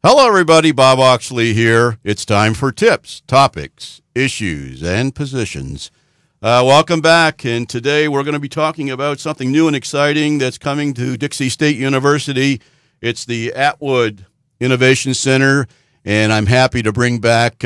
Hello, everybody. Bob Oxley here. It's time for tips, topics, issues, and positions. Welcome back, and today we're going to be talking about something new and exciting that's coming to Dixie State University. It's the Atwood Innovation Center, and I'm happy to bring back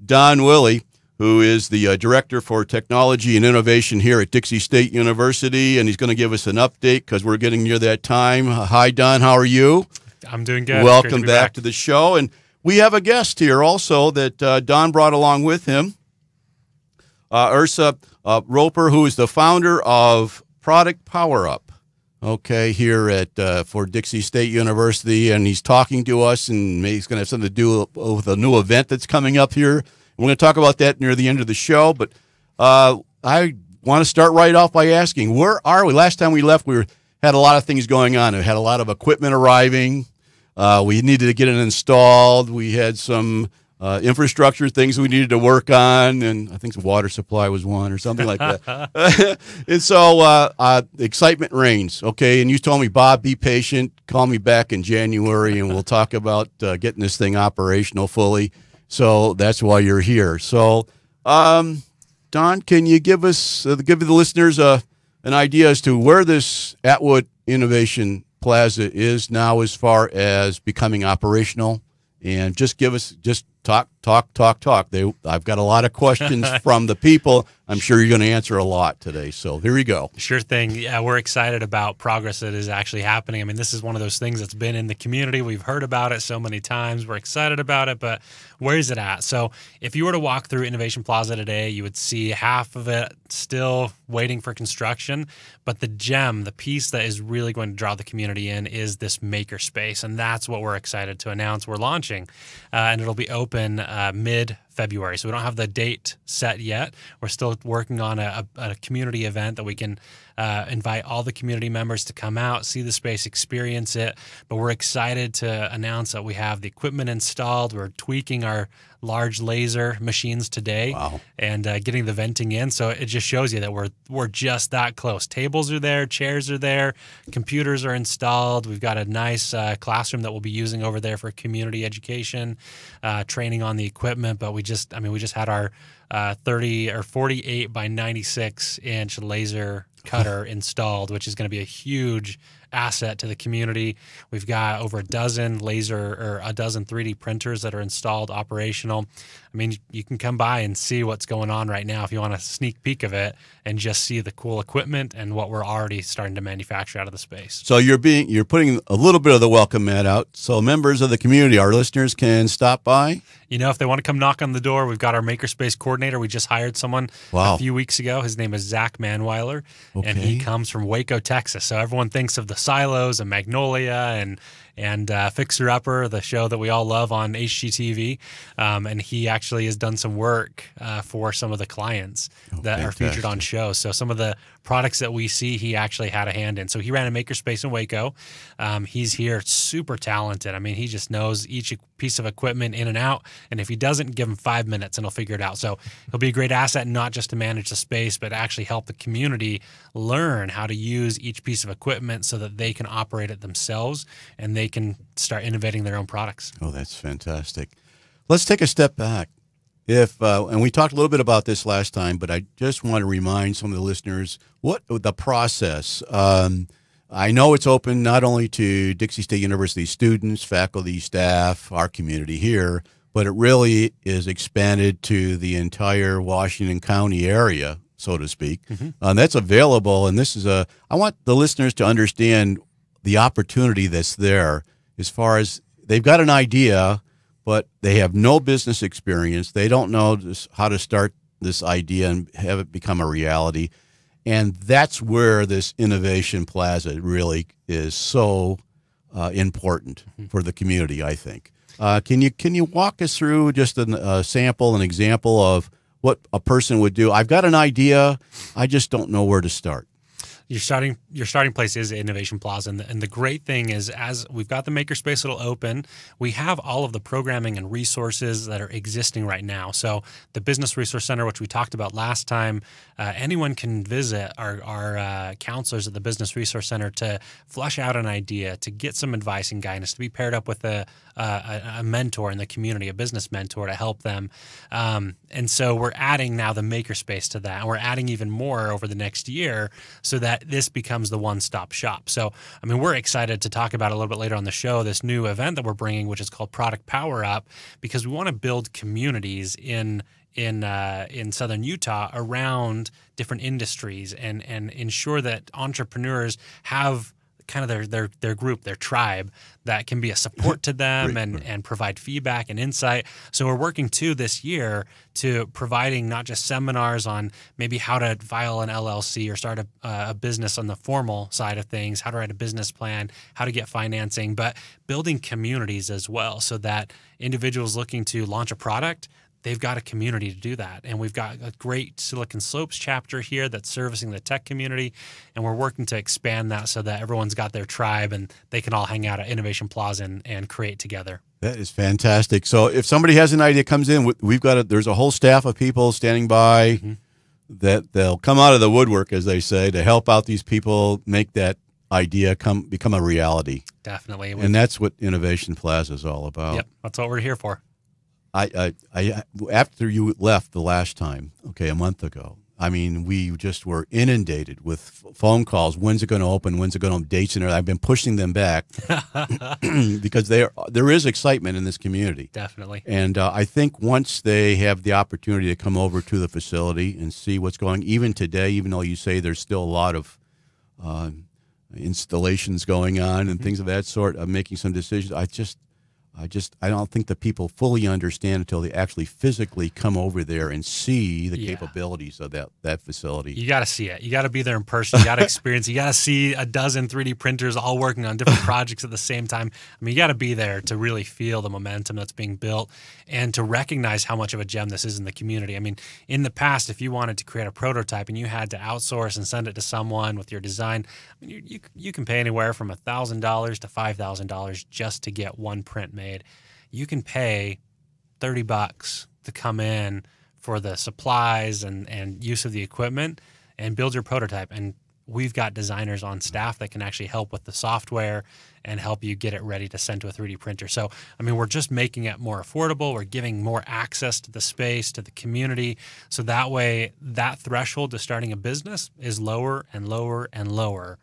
Don Willey, who is the Director for Technology and Innovation here at Dixie State University, and he's going to give us an update because we're getting near that time. Hi, Don. How are you? I'm doing good. Welcome back to the show. And we have a guest here also that Don brought along with him, Ursa Roper, who is the founder of Product Power Up, okay, here at for Dixie State University. And he's talking to us, and he's going to have something to do with a new event that's coming up here. We're going to talk about that near the end of the show. But I want to start right off by asking, where are we? Last time we left, we had a lot of things going on. We had a lot of equipment arriving. We needed to get it installed. We had some infrastructure things we needed to work on, and I think the water supply was one or something like that. And so excitement reigns, okay? And you told me, Bob, be patient. Call me back in January, and we'll talk about getting this thing operational fully. So that's why you're here. So, Don, can you give us, give the listeners an idea as to where this Atwood Innovation Plaza is now as far as becoming operational, and just give us talk. I've got a lot of questions from the people. I'm sure you're going to answer a lot today. So here you go. Sure thing. Yeah, we're excited about progress that is actually happening. I mean, this is one of those things that's been in the community. We've heard about it so many times. We're excited about it, but where is it at? So if you were to walk through Innovation Plaza today, you would see half of it still waiting for construction. But the gem, the piece that is really going to draw the community in is this maker space. And that's what we're excited to announce we're launching. And it'll be open mid-February. So we don't have the date set yet. We're still working on a community event that we can invite all the community members to come out, see the space, experience it. But we're excited to announce that we have the equipment installed. We're tweaking our large laser machines today. Wow. And getting the venting in. So it just shows you that we're just that close. Tables are there, chairs are there, computers are installed. We've got a nice classroom that we'll be using over there for community education, training on the equipment. But we just had our 30 or 48 by 96 inch laser cutter installed, which is going to be a huge asset to the community. We've got over a dozen 3D printers that are installed, operational. I mean, you can come by and see what's going on right now if you want a sneak peek of it and just see the cool equipment and what we're already starting to manufacture out of the space. So you're putting a little bit of the welcome mat out, so members of the community, our listeners, can stop by. You know, if they want to come knock on the door, we've got our makerspace coordinator. We just hired someone a few weeks ago. His name is Zach Manweiler, and he comes from Waco, Texas. So everyone thinks of the Silos and Magnolia and Fixer Upper, the show that we all love on HGTV. And he actually has done some work for some of the clients that are featured on shows. So some of the products that we see, he actually had a hand in. So he ran a makerspace in Waco. He's here, super talented. I mean, he just knows each piece of equipment in and out. And if he doesn't, give him 5 minutes and he'll figure it out. So he'll be a great asset, not just to manage the space, but actually help the community learn how to use each piece of equipment so that they can operate it themselves and they can start innovating their own products. Oh, that's fantastic. Let's take a step back. And we talked a little bit about this last time, but I just want to remind some of the listeners what the process. I know it's open not only to Dixie State University students, faculty, staff, our community here, but it really is expanded to the entire Washington County area, so to speak. Mm-hmm. And that's available. And this is I want the listeners to understand the opportunity that's there as far as they've got an idea, but they have no business experience. They don't know how to start this idea and have it become a reality. And that's where this Innovation Plaza really is so important for the community, I think. Can you walk us through just a sample, an example of what a person would do? I've got an idea. I just don't know where to start. Your starting place is Innovation Plaza, and the great thing is, as we've got the makerspace that'll open, we have all of the programming and resources that are existing right now. So the Business Resource Center, which we talked about last time, anyone can visit our counselors at the Business Resource Center to flush out an idea, to get some advice and guidance, to be paired up with a mentor in the community, a business mentor to help them. And so we're adding now the makerspace to that, and we're adding even more over the next year so that this becomes the one-stop shop. So, I mean, we're excited to talk about a little bit later on the show, this new event that we're bringing, which is called Product Power Up, because we want to build communities in Southern Utah around different industries and ensure that entrepreneurs have kind of their group, their tribe that can be a support to them and provide feedback and insight. So we're working too this year to providing not just seminars on maybe how to file an LLC or start a business on the formal side of things, how to write a business plan, how to get financing, but building communities as well so that individuals looking to launch a product, they've got a community to do that. And we've got a great Silicon Slopes chapter here that's servicing the tech community. And we're working to expand that so that everyone's got their tribe and they can all hang out at Innovation Plaza and create together. That is fantastic. So if somebody has an idea, comes in, there's a whole staff of people standing by that they'll come out of the woodwork, as they say, to help out these people make that idea become a reality. Definitely. And that's what Innovation Plaza is all about. Yep, that's what we're here for. I after you left the last time, a month ago, I mean, we just were inundated with phone calls. When's it going to open? When's it going to open? Dates and everything. I've been pushing them back because there is excitement in this community. Definitely. And I think once they have the opportunity to come over to the facility and see what's going, even today, even though you say there's still a lot of installations going on and things of that sort, of making some decisions, I don't think the people fully understand until they actually physically come over there and see the capabilities of that facility. You got to see it. You got to be there in person. You got to experience it. You got to see a dozen 3D printers all working on different projects at the same time. I mean, you got to be there to really feel the momentum that's being built and to recognize how much of a gem this is in the community. I mean, in the past, if you wanted to create a prototype and you had to outsource and send it to someone with your design, I mean, you can pay anywhere from $1,000 to $5,000 just to get one print made. You can pay $30 to come in for the supplies and use of the equipment and build your prototype. And we've got designers on staff that can actually help with the software and help you get it ready to send to a 3D printer. So, I mean, we're just making it more affordable. We're giving more access to the space, to the community. So that way, that threshold to starting a business is lower and lower and lower.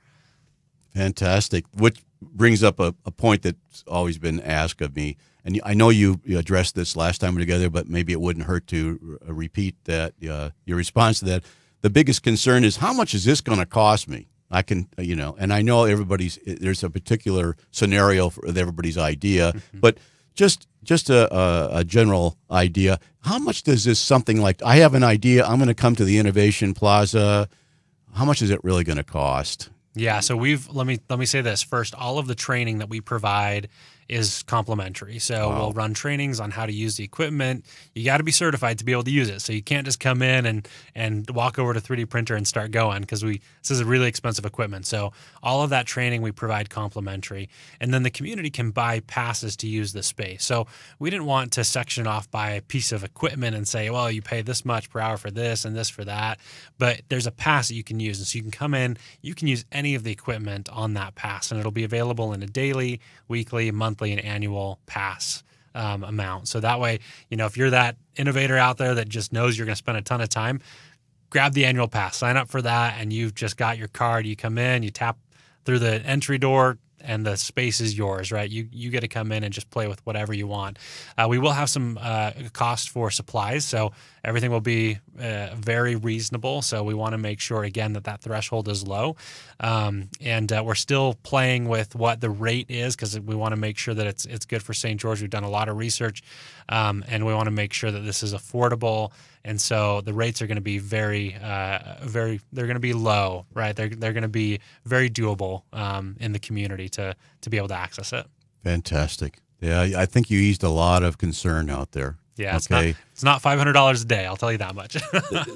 Fantastic. Which brings up a point that's always been asked of me. And I know you addressed this last time we were together, but maybe it wouldn't hurt to repeat that your response to that. The biggest concern is, how much is this going to cost me? I can, and I know there's a particular scenario for everybody's idea, but just a general idea. How much does this something like, I have an idea, I'm going to come to the Innovation Plaza. How much is it really going to cost? Yeah, so let me say this first. All of the training that we provide is complimentary. So we'll run trainings on how to use the equipment. You got to be certified to be able to use it. So you can't just come in and walk over to 3D printer and start going, because this is a really expensive equipment. So all of that training we provide complimentary. And then the community can buy passes to use the space. So we didn't want to section off by a piece of equipment and say, well, you pay this much per hour for this and this for that. But there's a pass that you can use. And so you can come in, you can use any of the equipment on that pass, and it'll be available in a daily, weekly, monthly, and annual pass amount. So that way, if you're that innovator out there that just knows you're going to spend a ton of time, grab the annual pass, sign up for that, and you've just got your card. You come in, you tap through the entry door, and the space is yours, right? You get to come in and just play with whatever you want. We will have some cost for supplies, so everything will be very reasonable. So we want to make sure, again, that threshold is low. And we're still playing with what the rate is, because we want to make sure that it's good for St. George. We've done a lot of research, and we want to make sure that this is affordable. And so the rates are going to be they're going to be low, right? They're going to be very doable in the community to be able to access it. Fantastic. Yeah, I think you eased a lot of concern out there. Yeah, okay. It's not $500 a day, I'll tell you that much.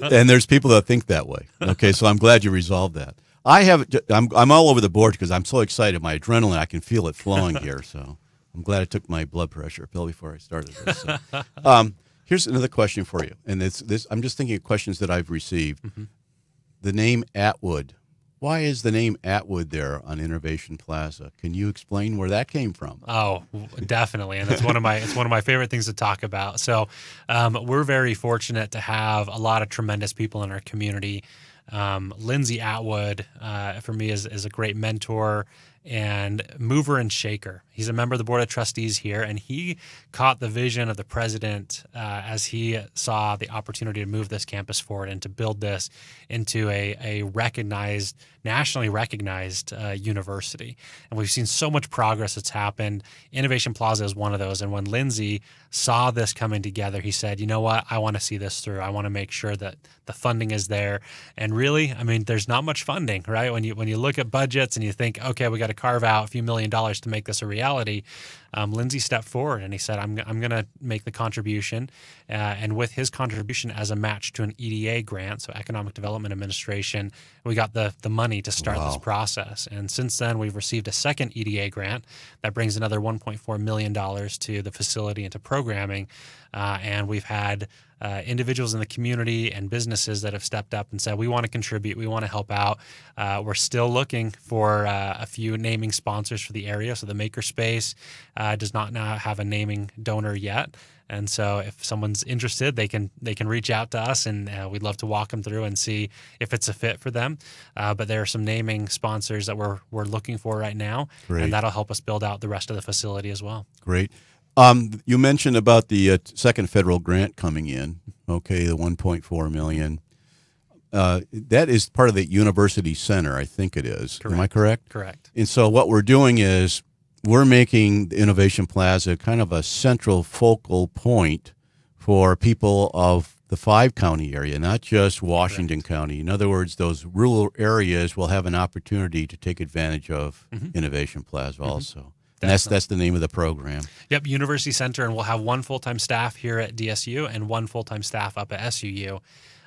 And there's people that think that way. Okay, so I'm glad you resolved that. I'm all over the board because I'm so excited. My adrenaline, I can feel it flowing here. So I'm glad I took my blood pressure pill before I started this. So, here's another question for you, and I'm just thinking of questions that I've received. The name Atwood. Why is the name Atwood there on Innovation Plaza? Can you explain where that came from? Oh, definitely, and it's one of my favorite things to talk about. So, we're very fortunate to have a lot of tremendous people in our community. Lindsay Atwood, for me, is a great mentor and mover and shaker. He's a member of the board of trustees here, and he caught the vision of the president as he saw the opportunity to move this campus forward and to build this into a recognized, nationally recognized university. And we've seen so much progress that's happened. Innovation Plaza is one of those. And when Lindsay saw this coming together, he said, you know what, I want to see this through. I want to make sure that the funding is there. And really, I mean, there's not much funding, right? When you look at budgets and you think, okay, we got to carve out a few $1 million to make this a reality, Lindsay stepped forward and he said, I'm going to make the contribution. And with his contribution as a match to an EDA grant, so Economic Development Administration, we got the money to start this process. And since then, we've received a second EDA grant that brings another $1.4 million to the facility and to programming. And we've had individuals in the community and businesses that have stepped up and said, we want to contribute, we want to help out. We're still looking for a few naming sponsors for the area. So the Makerspace does not now have a naming donor yet. And so if someone's interested, they can reach out to us, and we'd love to walk them through and see if it's a fit for them. But there are some naming sponsors that we're looking for right now, and that'll help us build out the rest of the facility as well. Great. You mentioned about the second federal grant coming in, okay, the $1.4 million. That is part of the university center, I think it is. Correct. Am I correct? Correct. And so what we're doing is we're making the Innovation Plaza kind of a central focal point for people of the 5-county area, not just Washington County. In other words, those rural areas will have an opportunity to take advantage of Innovation Plaza also. And that's the name of the program. Yep, University Center, and we'll have one full-time staff here at DSU and one full-time staff up at SUU.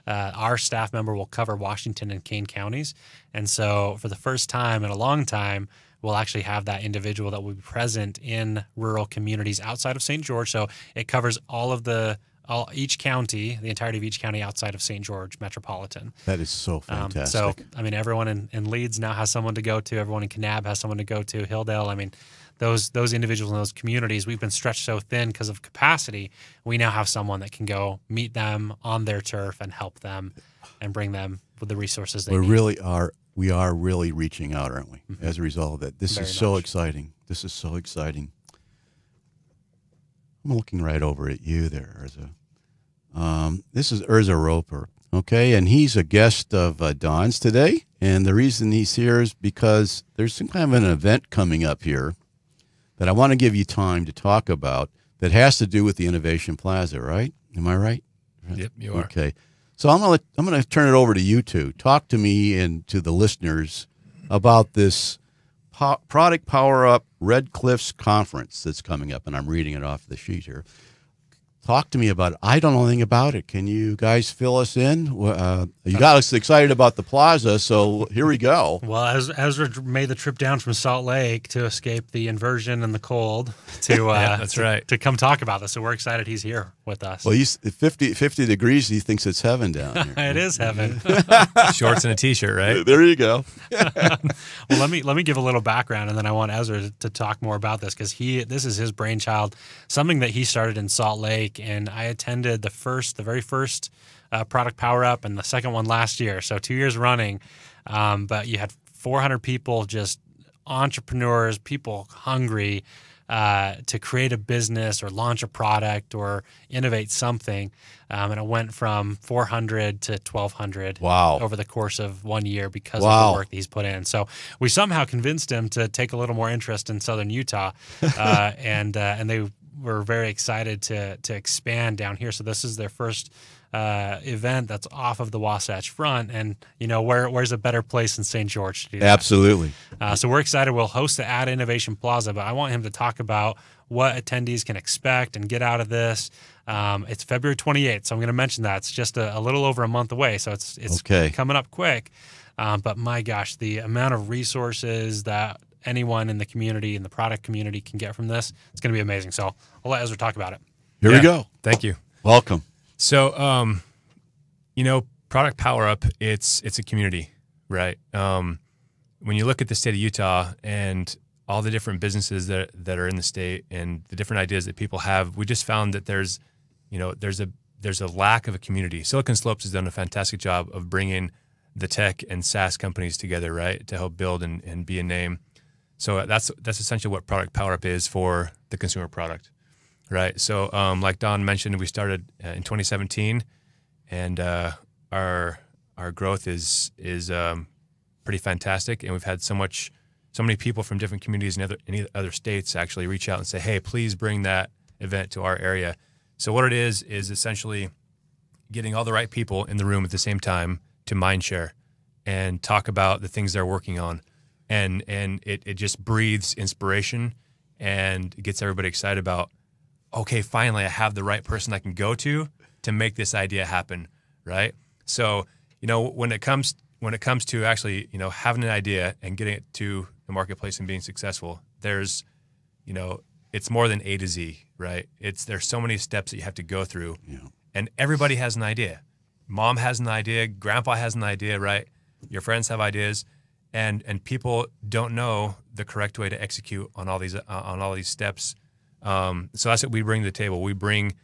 Our staff member will cover Washington and Kane counties, and so for the first time in a long time, we'll actually have that individual that will be present in rural communities outside of St. George. So it covers each county, the entirety of each county outside of St. George metropolitan. That is so fantastic. So, I mean, everyone in Leeds now has someone to go to. Everyone in Kanab has someone to go to. Hilldale, I mean, those individuals in those communities, we've been stretched so thin because of capacity. We now have someone that can go meet them on their turf and help them and bring them with the resources they need. We are really reaching out, aren't we, as a result of that? This is so exciting. This is so exciting. I'm looking right over at you there, Urza. This is Urza Roper, okay? And he's a guest of Don's today. And the reason he's here is because there's some kind of an event coming up here that I want to give you time to talk about that has to do with the Innovation Plaza, right? Am I right? Yep, you are. Okay. So I'm going to turn it over to you two. Talk to me and to the listeners about this Product Power Up Red Cliffs Conference that's coming up, and I'm reading it off the sheet here. Talk to me about it. I don't know anything about it. Can you guys fill us in? You got us excited about the plaza, so here we go. Well, Ezra made the trip down from Salt Lake to escape the inversion and the cold to that's right, to come talk about this. So we're excited he's here with us. Well, he's 50 degrees. He thinks it's heaven down here. It is heaven. Shorts and a t-shirt, right? There you go. Well, let me give a little background, and then I want Ezra to talk more about this because this is his brainchild, something that he started in Salt Lake, and I attended the very first Product Power Up and the second one last year, so 2 years running. But you had 400 people, just entrepreneurs, people hungry to create a business or launch a product or innovate something. And it went from 400 to 1,200 over the course of 1 year because of the work that he's put in. So we somehow convinced him to take a little more interest in Southern Utah, and they were very excited to expand down here. So this is their first event that's off of the Wasatch Front, and where's a better place than St. George to do that? Absolutely. So we're excited. We'll host it at Innovation Plaza, but I want him to talk about what attendees can expect and get out of this. It's February 28th, so I'm going to mention that. It's just a little over a month away, so it's okay. coming up quick. But my gosh, the amount of resources that anyone in the community and the product community can get from this, it's going to be amazing. So I'll let Ezra talk about it. Here we go. Thank you. Welcome. So, you know, Product Power Up, it's a community, right? When you look at the state of Utah and all the different businesses that are in the state and the different ideas that people have, we just found that there's a lack of a community. Silicon Slopes has done a fantastic job of bringing the tech and SaaS companies together, right, to help build and be a name. So that's essentially what Product Power Up is for the consumer product, right? So like Don mentioned, we started in 2017, and our growth is pretty fantastic, and we've had so many people from different communities in other states actually reach out and say, hey, please bring that event to our area. So what it is essentially getting all the right people in the room at the same time to mind share and talk about the things they're working on. And it just breathes inspiration and gets everybody excited about, okay, finally I have the right person I can go to make this idea happen, right? So, you know, when it comes to actually, you know, having an idea and getting it to the marketplace and being successful, there's, you know, it's more than A to Z, right? There's so many steps that you have to go through, and everybody has an idea. Mom has an idea, grandpa has an idea, right? Your friends have ideas, and people don't know the correct way to execute on all these steps. So that's what we bring to the table. We bring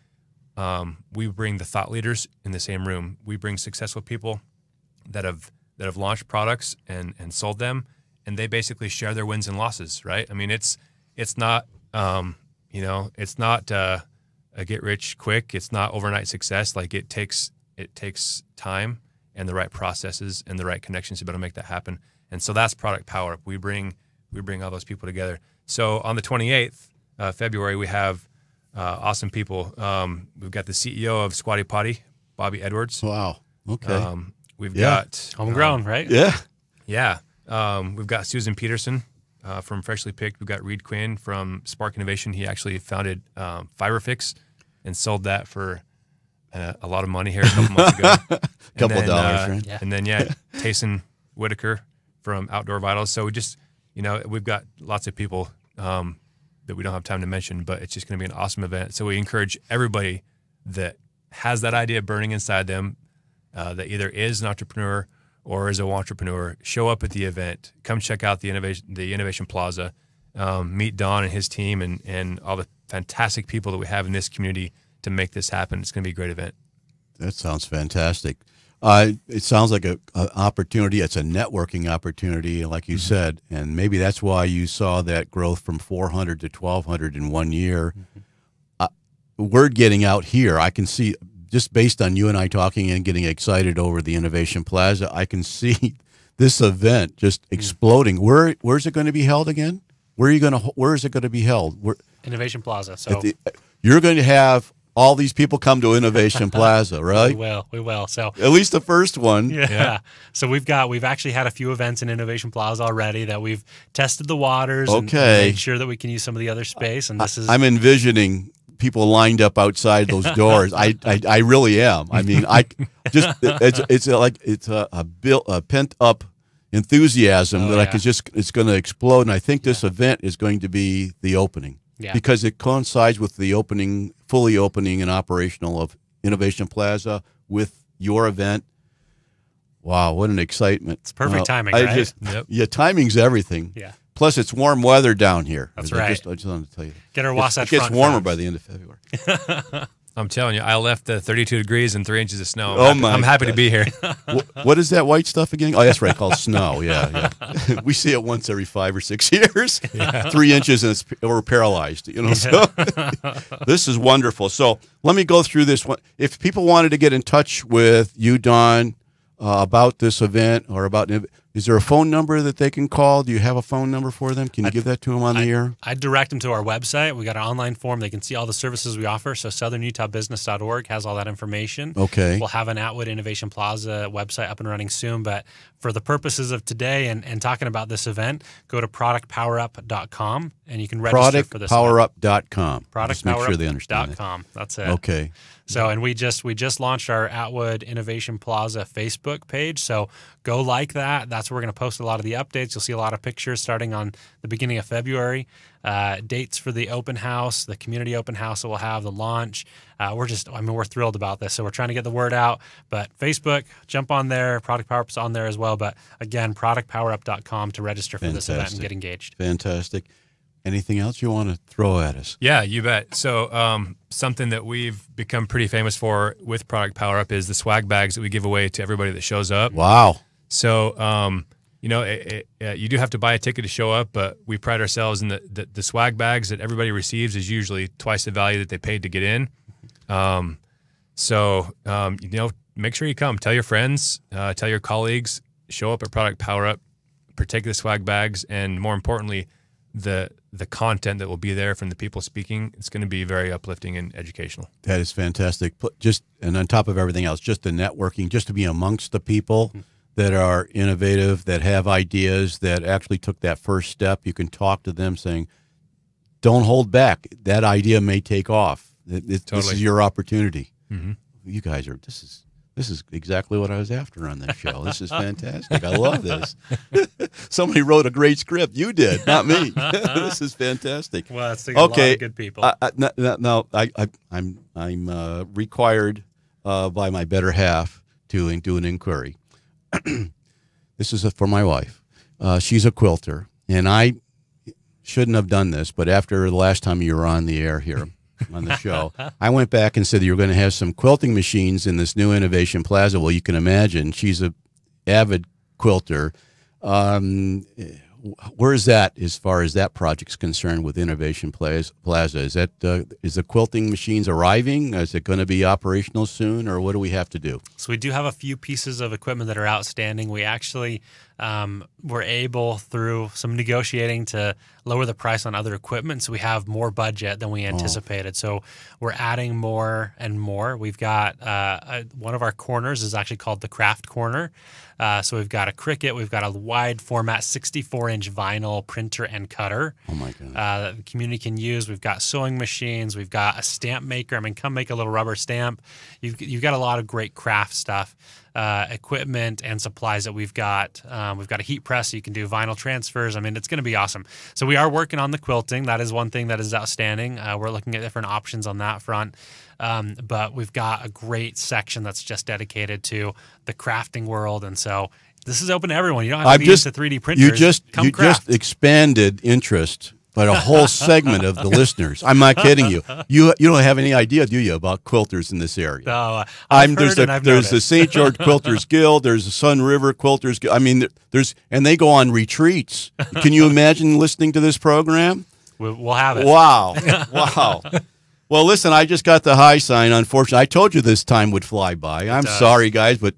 the thought leaders in the same room. We bring successful people that have launched products and sold them, and they basically share their wins and losses, right? I mean, it's not it's not a get rich quick. It's not overnight success. Like it takes time and the right processes and the right connections to be able to make that happen. And so that's Product Power Up. We bring all those people together. So on the 28th February, we have awesome people. We've got the CEO of Squatty Potty, Bobby Edwards. Wow. Okay. We've got homegrown, right? Yeah. Yeah. We've got Susan Peterson from Freshly Picked. We've got Reed Quinn from Spark Innovation. He actually founded FiberFix and sold that for a lot of money here a couple months ago. Couple of dollars, right? Yeah. And then, Tayson Whitaker from Outdoor Vitals. So we just, we've got lots of people that we don't have time to mention, but it's just going to be an awesome event. So we encourage everybody that has that idea burning inside them, that either is an entrepreneur or is a entrepreneur, show up at the event, come check out the Innovation Plaza, meet Don and his team and all the fantastic people that we have in this community to make this happen. It's going to be a great event. That sounds fantastic. It sounds like an opportunity. It's a networking opportunity, like you said, and maybe that's why you saw that growth from 400 to 1,200 in 1 year. Word getting out here, I can see, just based on you and I talking and getting excited over the Innovation Plaza, I can see this event just exploding. Where's it going to be held again? Where is it going to be held? Innovation Plaza. So you're going to have all these people come to Innovation Plaza, right? We will. So at least the first one. Yeah. So we've actually had a few events in Innovation Plaza already that we've tested the waters and made sure that we can use some of the other space. And I'm envisioning people lined up outside those doors. I really am. I mean, it's a pent up enthusiasm it's going to explode. And I think this event is going to be the opening. Yeah. Because it coincides with the fully opening and operational of Innovation Plaza with your event. Wow, what an excitement. It's perfect timing, right? Yeah, timing's everything. Yeah. Plus, it's warm weather down here. That's right. I just wanted to tell you. Get our Wasatch It gets warmer by the end of February. I'm telling you, I left the 32 degrees and 3 inches of snow. I'm happy to be here. What is that white stuff again? Oh, that's right, called snow. Yeah. We see it once every 5 or 6 years. Yeah. 3 inches and we're paralyzed. So this is wonderful. So let me go through this one. If people wanted to get in touch with you, Don, about this event or about Is there a phone number that they can call? Do you have a phone number for them? Can you give that to them on the air? I direct them to our website. We got an online form. They can see all the services we offer. So southernutahbusiness.org has all that information. Okay. We'll have an Atwood Innovation Plaza website up and running soon. But for the purposes of today and talking about this event, go to productpowerup.com and you can register for this event. Productpowerup.com. Just make sure they understand that. That's it. Okay. So, and we just launched our Atwood Innovation Plaza Facebook page. So go like that. That's where we're going to post a lot of the updates. You'll see a lot of pictures starting on the beginning of February. Dates for the open house, the community open house that we'll have, the launch. We're thrilled about this. So we're trying to get the word out. But Facebook, jump on there. Product Power Up's on there as well. But again, productpowerup.com to register for this event and get engaged. Fantastic. Anything else you want to throw at us? Yeah, you bet. So something that we've become pretty famous for with Product Power Up is the swag bags that we give away to everybody that shows up. Wow. So, you do have to buy a ticket to show up, but we pride ourselves in the swag bags that everybody receives is usually twice the value that they paid to get in. Make sure you come. Tell your friends, tell your colleagues, show up at Product Power Up, partake of the swag bags, and more importantly, the content that will be there from the people speaking, it's going to be very uplifting and educational. That is fantastic. And on top of everything else, just the networking, just to be amongst the people that are innovative, that have ideas, that actually took that first step. You can talk to them saying, don't hold back. That idea may take off. This is your opportunity. Mm-hmm. You guys are, this is exactly what I was after on this show. This is fantastic. I love this. Somebody wrote a great script. You did, not me. This is fantastic. Well, it's a lot of good people. I'm required by my better half to do an inquiry. This is for my wife. She's a quilter, and I shouldn't have done this, but after the last time you were on the air here, on the show, I went back and said you're going to have some quilting machines in this new Innovation Plaza. Well, you can imagine she's an avid quilter. Where is that as far as that project's concerned with Innovation Plaza? Is the quilting machines arriving? Is it going to be operational soon, or what do we have to do? So we do have a few pieces of equipment that are outstanding. We actually were able, through some negotiating, to lower the price on other equipment, so we have more budget than we anticipated. So we're adding more and more. We've got one of our corners is actually called the Craft Corner. So we've got a Cricut, we've got a wide format 64-inch vinyl printer and cutter. Oh my God! That the community can use. We've got sewing machines. We've got a stamp maker. Come make a little rubber stamp. You've got a lot of great craft stuff. Equipment and supplies that we've got. We've got a heat press so you can do vinyl transfers. It's going to be awesome. So we are working on the quilting. That is one thing that is outstanding. We're looking at different options on that front. But we've got a great section that's just dedicated to the crafting world. And so this is open to everyone. You don't have to be into 3D printers. You just expanded interest, but a whole segment of the listeners. I'm not kidding you. You don't have any idea, do you, about quilters in this area? No, there's the St. George Quilters Guild. There's the Sun River Quilters Guild. And they go on retreats. Can you imagine listening to this program? We'll have it. Wow. Wow. Well, listen, I just got the high sign, unfortunately. I told you this time would fly by. I'm sorry, guys, but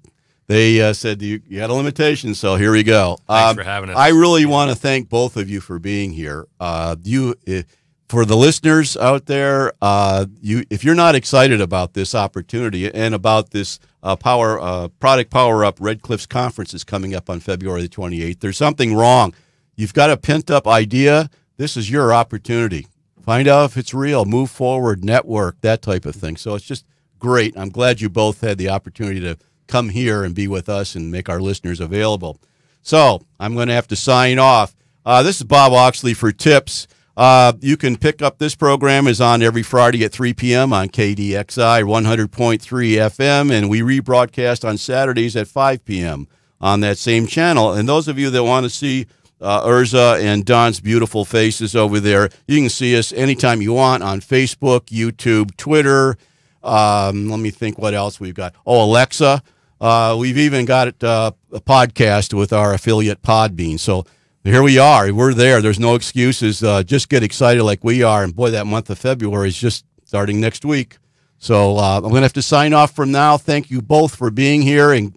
they said you had a limitation, so here we go. Thanks for having us. I really want to thank both of you for being here. For the listeners out there, if you're not excited about this opportunity and about this Product Power Up Red Cliffs Conference is coming up on February the 28th, there's something wrong. You've got a pent-up idea. This is your opportunity. Find out if it's real, move forward, network, that type of thing. So it's just great. I'm glad you both had the opportunity to come here and be with us and make our listeners available. So I'm going to have to sign off. This is Bob Oxley for Tips. You can pick up this program is on every Friday at 3 p.m. on KDXI 100.3 FM, and we rebroadcast on Saturdays at 5 p.m. on that same channel. And those of you that want to see Urza and Don's beautiful faces over there, you can see us anytime you want on Facebook, YouTube, Twitter. Let me think what else we've got. Oh, Alexa. We've even got a podcast with our affiliate Podbean. So here we are. We're there. There's no excuses. Just get excited like we are. And boy, that month of February is just starting next week. So I'm going to have to sign off from now. Thank you both for being here. And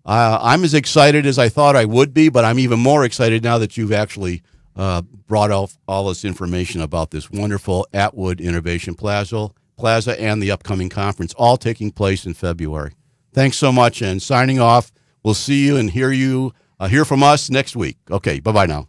I'm as excited as I thought I would be, but I'm even more excited now that you've actually brought out all this information about this wonderful Atwood Innovation Plaza and the upcoming conference, all taking place in February. Thanks so much, and signing off. We'll see you and hear from us next week. Okay, bye-bye now.